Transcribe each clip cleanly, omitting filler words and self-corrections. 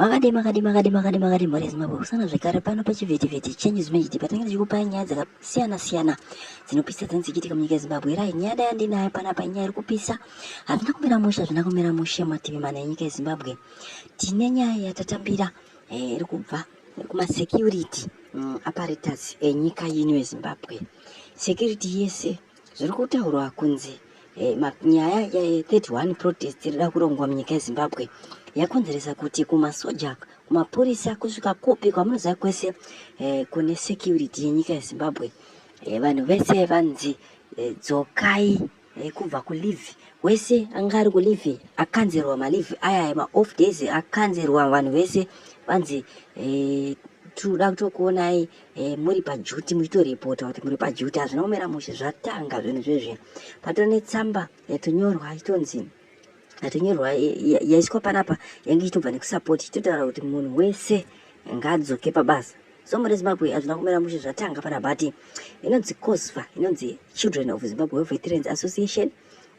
makadi mhuri yeZimbabwe kusana zvekare pano pachivhitivhiti chenyu zimejiti patanga tichikupa nyaya dzakasiyana-siyana dzinopisa dzinodzichitika munyika yeZimbabwe. Rai nyaya yandinayo panapa nyaya iri kupisa hazvina kumira mushe mativi mana enyika yeZimbabwe. Tine nyaya yatatambira iri kubva kumasecurity apparatus enyika yenyu yeZimbabwe. Security yese zviri kutaurwa kunzi nyaya ye31 protest irida kurongwa munyika yeZimbabwe yakonzeresa kuti kumasoja kumapurisa kusvika kupi kwamunoziva kwese kune security yenyika yeZimbabwe vanhu vese vanzi dzokai kubva kulive. Wese anga ari kulive akanzerwa malive aya maoff days akanzerwa, vanhu vese vanzi toda kutokuonai muri pajuti muchitoripota kuti muri pajuti. Hazvina kumira mushe, zvatanga zvinhu zvezvi. Patone netsamba yatonyorwa itonzi yaiswa panapa yange ichitobva nekusapoti ichitotaura kuti munhu wese ngaadzoke pabasa. So muri Zimbabwe hazvina kumira mushe, zvatanga panapa. Ati inonzi COSFA, inonzi Children of Zimbabwe Veterans Association,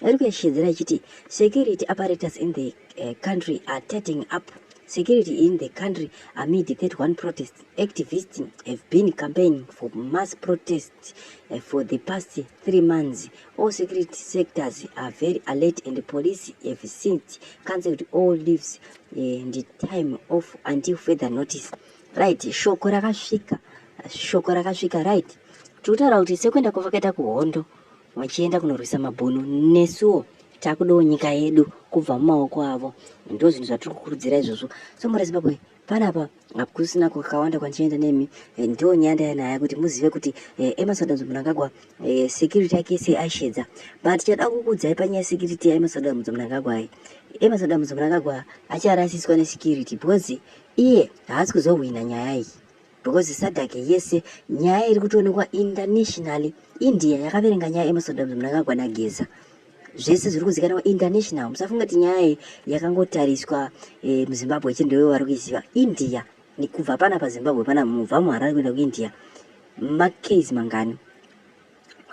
iri kuyeshedzera ichiti security apparatus in the country are tidying up security in the country amid 31 protests. Activists have been campaigning for mass protests for the past 3 months. All security sectors are very alert and the police have since cancelled all leaves and time off until further notice. Right, shoko rakasvika, right. Tikutaura kuti sekuenda kwavakaita kuhondo vachienda kunorwisa mabhunu, nesuwo takudawo nyika yedu kubva mumaoko avo. Ndo zvinhu zvatiri kukurudzira izvozvo. So muri Zimbabwe panapa hakusina kwakawanda kwandichienda nemi. Ndo nyaya ndayanayo kuti muzive kuti Emmerson Mnangagwa security yake yese aishedza. But tichada kukuudzai panyaya security yaEmmerson Mnangagwa iyi. Emmerson Mnangagwa acharasiswa nesecurity because iye haasi kuzohwina nyaya iyi. Because SADC yese nyaya iri kutoonekwa internationally. India yakaverenga nyaya Emmerson Mnangagwa nageza. Zvese zviri kuzikanwa international. Musafunga kuti nyaya yakangotariswa muZimbabwe chendewe vari kuiziva. India nikubva pana paZimbabwe pana mubva muHarare kuenda kuIndia makezi mangani.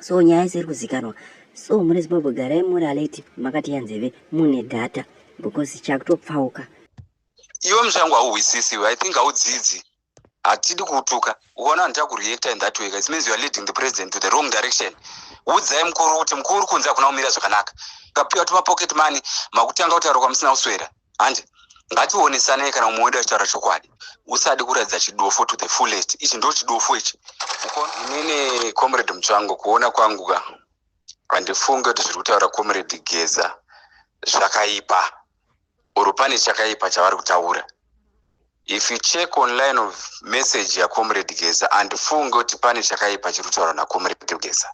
So nyaya yese iri kuzikanwa. So muri Zimbabwe garai muri alert, makati yanzeve mune data because chakutopfauka. Iwe mshangu hauhwisisiwe. I think haudzidzi. Hatidi kutuka. Ukaona nditakureact in that way, it means you are leading the president to the wrong direction. Udzai mukuru kuti mukuru kunze hakuna kumira zvakanaka. Kapiwa tuma pocket money makutanga kutaura kwamusina kuswera. Handi ngationesanai kana mumwe wedu achitaura chokwadi. Usadi kuratidza chidofo to the fullest. Ichi ndo chidofo ichi. Inini comrade Mutsvango kuona kwangu ka handifunge kuti zviri kutaura comrade Geza zvakaipa. Uri pane chakaipa chavari kutaura. If you check online of message ya comrade Geza handifunge kuti pane chakaipa chiri kutaura na comrade Geza.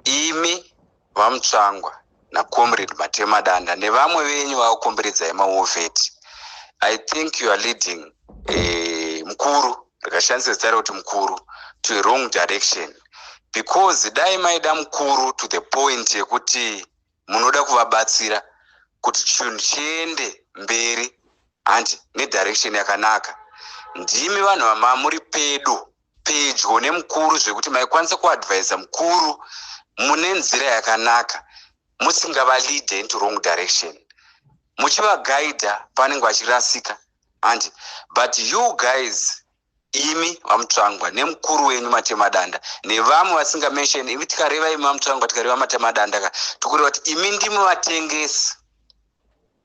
Imi vamutsvangwa na comrade Matema Danda nevamwe venyu vakukomberedza emaovheti, I think you are leading mukuru, rakashandisa zita kuti mukuru, to a wrong direction. Because dai maida mukuru to the point yekuti munoda kuvabatsira kuti chinhu chiende mberi and nedirection yakanaka, ndimi vanhu vamamuri pedyo nemukuru zvekuti maikwanisa kuadvisa mukuru mune nzira yakanaka, musingavalead into wrong direction, muchivaguida panenge vachirasika. And but you guys, imi vamutsvangwa nemukuru wenyu Matema Danda nevamwe vasinga mention, ivi tikareva imi vamutsvangwa tikareva Matema Danda tikureva kuti imi ndimi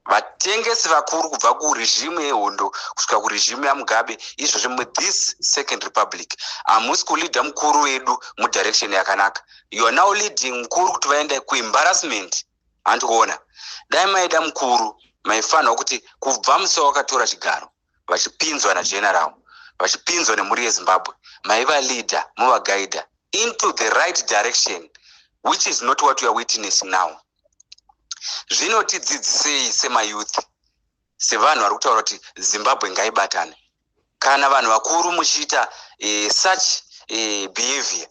vatengesi vakuru kubva kuregime yehondo kusvika kuregime yaMugabe. Izvozvo muthis second republic hamusi kuleada mukuru wedu mudirection yakanaka. You are now leading mukuru kuti vaenda kuembarrassment. Handikuona dai maida mukuru maifanirwa kuti kubva musi wakatora chigaro vachipinzwa nageneral, vachipinzwa nemhuri yeZimbabwe, maiva leader muvagaida into the right direction, which is not what we are witnessing now. Zvinotidzidzisei semayouth, sevanhu vari kutaura kuti Zimbabwe ngaibatane. Kana vanhu vakuru muchiita such behavior,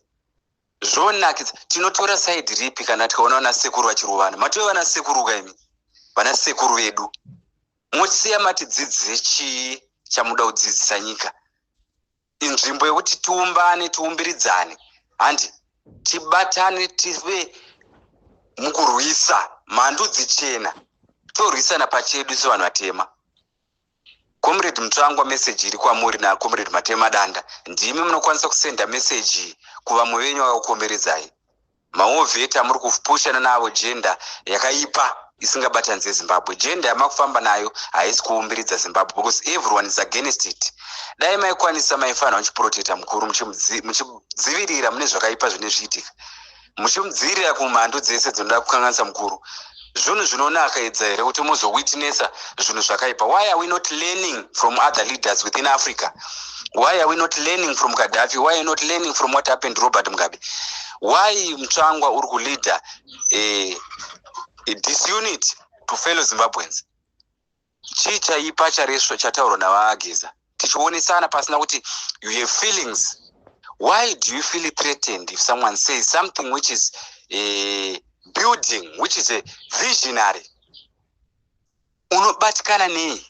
zvonakidza. Tinotora side ripi kana tikaona vana sekuru vachirovana? Matove vana sekuru kaimi, vana sekuru vedu. Mosiya matidzidzise chii chamuda kudzidzisa nyika? Inzvimbo yekuti tiumbane, tiumbiridzane, handi tibatane, tive mukurwisa mhandu dzichena, torwisana pachedu sevanhu vatema. Comrade Mutsvangwa message iri kwamuri na Comrade Matema Danda ndimi munokwanisa kusenda message kuvamwe venyu vakakukomberedzai. Maovheta muri kupushana navo jenda yakaipa isingabatanidze Zimbabwe. Jenda yamakufamba nayo haisi kuumbiridza Zimbabwe because everyone is against it. Dai maikwanisa maifanira muchiprotecta mukuru muchidzivirira mune zvakaipa zvine zviitika. Muchimudzivirira kumhando dzese dzinoda kukanganisa mukuru. Zvinhu zvinonaka edza here kuti muzowitnessa zvinhu zvakaipa. Why are we not learning from other leaders within Africa? Why are we not learning from Gaddafi? Why are we not learning from what happened to Robert Mugabe? Why Mutsvangwa uri kuleader a disunit to fellow Zimbabweans? Chii chaipa chareswa chataurwa navageza tichionesana pasina kuti you have feelings. Why do you feel threatened if someone says something which is a building, which is a visionary? Unobatikana nei?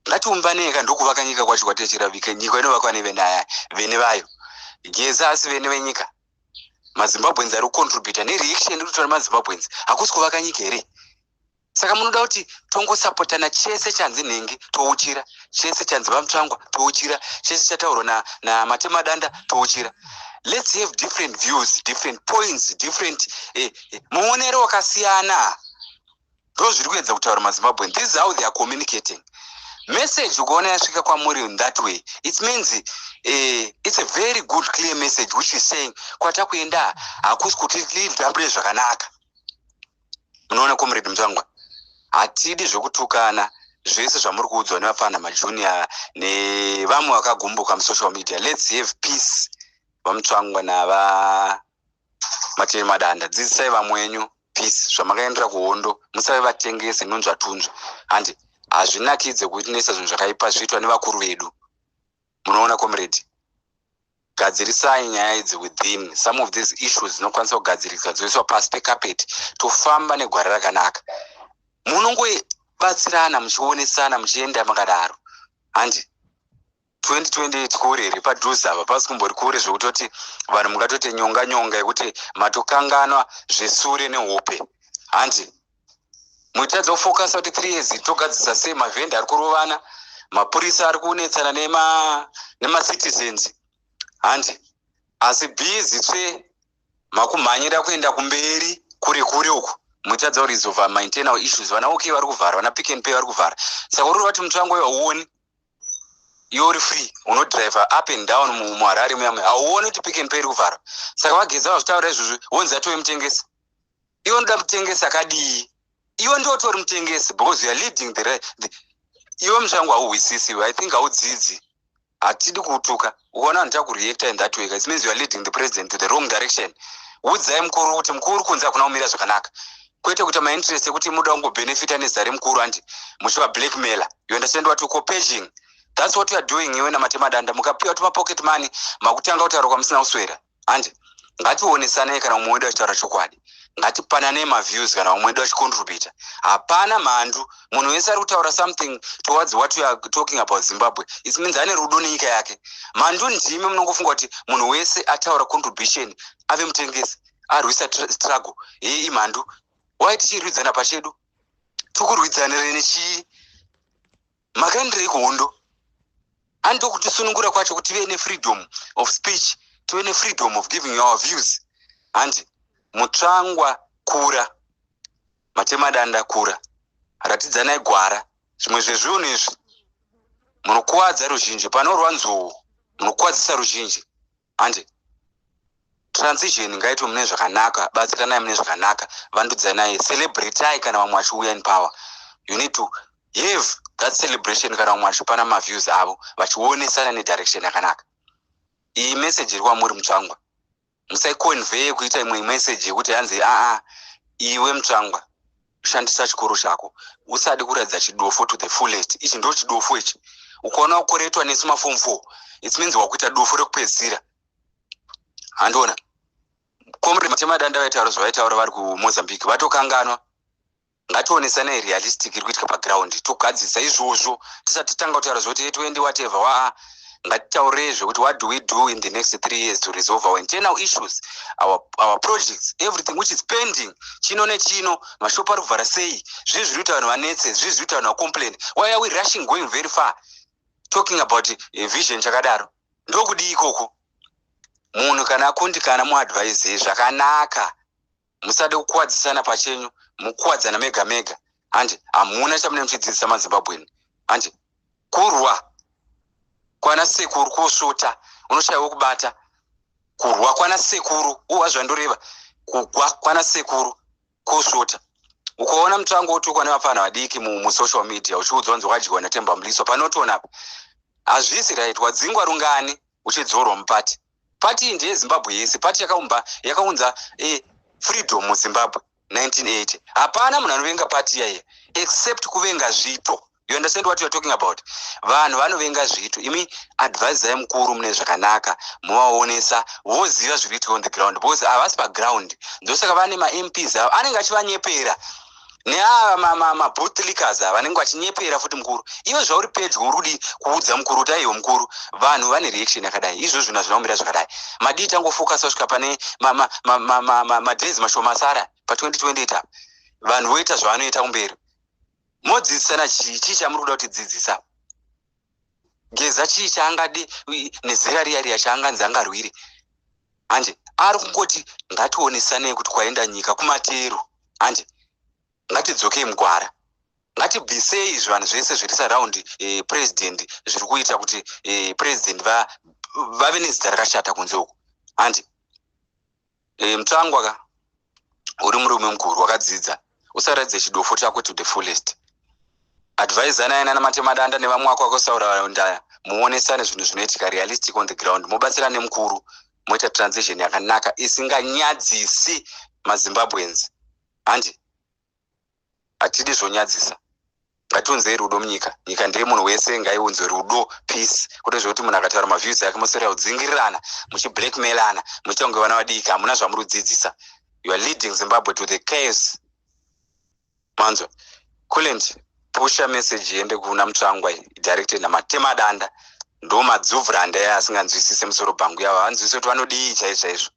Ngatiumbaneka ndokuvaka nyika kwacho kwatechiravika nyika inovakwa nevene vayo. Geza asi vene venyika. MaZimbabweans ari kucontributa nereaction iri kutora maZimbabweans hakusi kuvaka nyika here. Saka munoda kuti tongosapotana chese chanzi nhengi touchira, chese chanzi Mutsvangwa touchira, chese chataurwa na Matema Danda touchira. Let's have different views, different points, different muonero wakasiyana. Ndo zviri kuedza kutaura maZimbabweans. This is how they are communicating. Message ukaona yasvika kwamuri in that way, it means it's a very good clear message which is saying kwata kuenda hakusi kuti lidambure zvakanaka. Munoona Comrade Mutsvangwa, hatidi zvokutukana zvese zvamuri kuudzwa nevafana majunior nevamwe vakagumbuka musocial media. Let's have peace. VaMutsvangwa nava Matema Danda, dzidzisai vamwenyu peace. Zvamakaendera kuhondo musave vatengese nonzva tunzva. Handi hazvinakidze kuitinesa zvinhu zvakaipa zviitwa nevakuru vedu. Munoona Comrade, gadzirisai nyaya idzi within. Some of these issues dzinokwanisa kugadziriswa dzoiswa pasi pekapeti tofamba negwara rakanaka. Munongobatsirana muchionesana muchienda makadaro. Handi 2028 kure iri padhuze apa pasi kumbori kure zvekutoti vanhu mungatoti nyonga yekuti matokanganwa zvesure nehope. Handi muitadza kufokasa kuti 3 years togadzisa sei mavhenda ari kurovana, mapurisa ari kunetsana nemacitizens. Handi asi bhizi tsve makumhanyira kuenda kumberi kure uku muitadza kuresolve maintainal issues. Vana OK vari kuvhara, vana Pick n Pay vari kuvhara. Saka uri vati Mutsvangwa hauoni you're free, unodriver up and down muHarare muyamwe, hauoni kuti Pick n Pay iri kuvhara. Saka vageza vazvitaura izvozvo wonzi atove mutengesi. Iwe ndoda mutengesi akadii? Iwe ndotori mutengesi because you are leading iwe Mutsvangwa hauhwisisiwe. I think haudzidzi. Hatidi kutuka. Ukaona vanhu takureacta in that way, it means you are leading the president to the wrong direction. Udzai mukuru kuti mukuru kunze hakuna kumira zvakanaka. Kwete kuti mainterest ekuti muda kungobenefita nezare mukuru handi muchiva blackmailer. You understand what you copaging? That's what you are doing. Iwe naMatema Danda mukapiwa tuma pocket money makutanga kutaura kwamusina kuswera. Handi ngationesanai kana umwe wedu achitaura chokwadi. Ngatipanane maviews kana umwe wedu achicontributa. Hapana mhandu. Munhu wese ari kutaura something towards what we are talking about Zimbabwe. It means ane rudo nenyika yake. Mhandu ndimi munongofunga kuti munhu wese ataura contribution ave mutengesi arwisa struggle. Imhandu. Why tichirwidzana pachedu? Tukurwidzanire nechii? Makaenderei kuhondo? Handi kutisunungura kwacho kuti tive freedom of speech, tive freedom of giving our views. Handi Mutsvangwa kura, Matema Danda kura, ratidzanai gwara. Zvimwe zvezvinhu izvi munokuwadza ruzhinji, panorwa nzou munokuwadzisa ruzhinji. Handi transition ngaitwe mune zvakanaka, batsiranai mune zvakanaka, vandudzanai, celebrateai kana vamwe vachiuya in power. You need to have that celebration kana vamwe vachipana maviews avo vachionesana nedirection yakanaka. Iyi message iri kwamuri Mutsvangwa. Musaiconvey kuita imwe message yekuti hanzi iwe Mutsvangwa shandisa chikoro chako, usadi kuradza chidofo to the fullest. Ichi ndo chidofo ichi. Ukaona ukoretwa nesima form 4, it means wakuita dofo rekupedzisira. Handiona Comrade Matema Danda vaitaura vari kuMozambique vatokanganwa. Ngationesanai realistic iri kuitika paground, togadzisa izvozvo tisati tanga kutaura zvoti 20 whatever. Ngatitaure zvekuti what do we do in the next 3 years to resolve our internal issues, our projects, everything which is pending. Chino nechino mashopu ari kuvhara sei, zviri zviri kuti vanhu vanetse, zviri zviri kuti vanhu vacomplain. Why are we rushing going very far? talking about a vision chakadaro ndokudi ikoko munhu kana akundikana muadvise zvakanaka musade kukwadzisana pachenyu mukwadzana mega mega handi hamuna chamune muchidzidzisa mazimbabweni handi kurwa kwana sekuru kusvuta unoshayiwa kubata kurwa kwana sekuru wazvandoreva kugwa kwana sekuru kusvuta ukaona mutango utukwa nevafana vadiki musocial media uchiudzwa nzi wadyiwa natemba muliso panotoona apa hazvisi right wadzingwa rungani uchidzorwa mupati pati iyi ndeyezimbabwe yese pati yakaunza freedom muzimbabwe 1980 hapana munhu anovenga pati yaiye except kuvenga zvito. You understand what you are talking about? Vanhu vanovenga zvitu. Imi advisor mukuru mune zvakanaka, muvaonesa, voziva zviriitika on the ground. Because havasi paground. Ndosaka vane ma-MPs avo anenge achivanyepera. Neava ma-booth leakers ava vanenge vachinyepera futi mukuru. Iwe zvauri pedyo urudi kuudza mukuru kuti aiwa mukuru, vanhu vane reaction yakadai. Izvozvo zvinhu zvinomira zvakadai. Madii tangofocus kusvika pane madays mashoma asara pa2028 apa. Vanhu voita zvavanoita kumberi. Modzidzisana chii chamuri kuda kutidzidzisa? Geza chii chaangadi nezera riya chaanganzi angarwire? Anje ari kungoti ngationesanei kuti kwaenda nyika kumatero. Anje ngatidzokei mugwara. Ngatibvisei zvanhu zvese zviri surround president zviri kuita kuti president vave nezita rakashata kunze uko. Anje Mtsangwa uri murume mukuru wakadzidza. Usaradze chidofo chako to the fullest. Advisor naye namatemadanda nevamwe wako vakosaura ndaya muonesane zvinhu zvinoitika realistic on the ground mubatsirane mukuru moita transition yakanaka isinganyadzisi maZimbabweans handi atidi zvonyadzisa ngatiunzei rudo munyika nyika ndeye munhu wese ngaiunzwe rudo peace kuti zvekuti munhu akataura maviews yake musere udzingirirana muchiblackmailana muchitonge vana vadiki hamuna zvamurudzidzisa. You are leading Zimbabwe to the chaos. Manzo Kulent pusha message yende kuna Mtsangwa directed namatemadanda ndo madzuvhuranda asinganzwisise musoro bhangu yavo anzwisise kuti vanodii chaizvo.